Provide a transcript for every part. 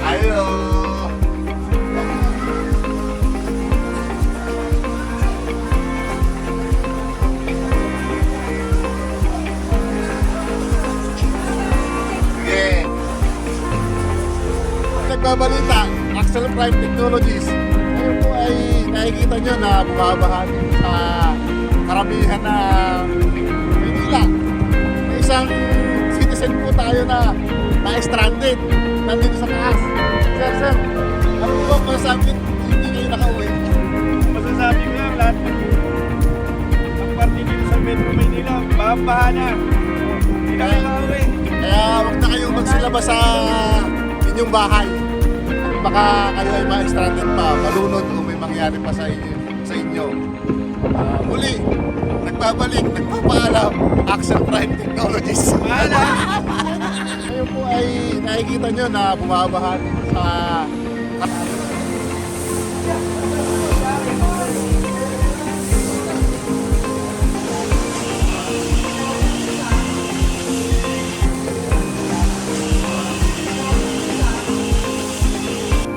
Ayo. Sige. Nagbabalita, Axel Prime Technologies. Ngayon po ay nakikita nyo na bumabahagi sa karamihan ng Manila. May isang citizen po tayo na na-stranded nandito sa taas. Sir, ano po ba masasabi hindi kayo nakauwi? Masasabi ko lang lahat ang parte dito sa Metro Manila, babaha na. Hindi na kayo makauwi. Kaya huwag na kayong magsilabas sa inyong bahay. Baka kayo ay ma-stranded pa, malunod o may mangyari pa sa inyo. Muli, nagbabalik, nagpapaalam, Axel Prime Technologies. Ngayon po ay nakikita nyo na bumabahagi sa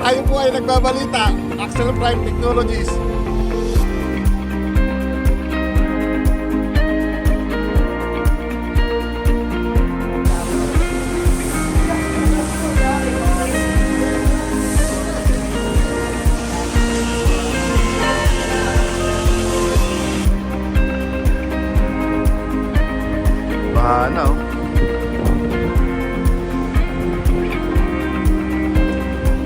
tayo po ay nagbabalita, Axel Prime Technologies. Bahala, oh.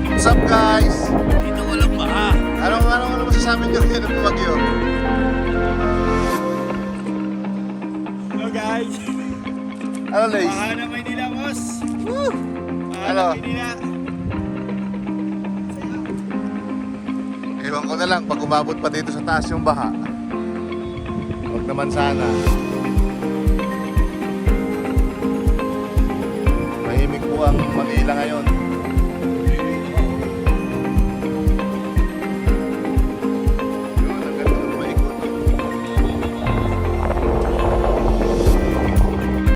What's up, guys? Dito walang baha. Ano masasabi nyo ngayon ng bagyo? Hello guys. Ano, Lace? Baha na Maynila, boss. Baha Ano? na Maynila. Ewan ko na lang, pag umabot pa dito sa taas yung baha. Huwag naman sana. Mahimik po ang Manila ngayon.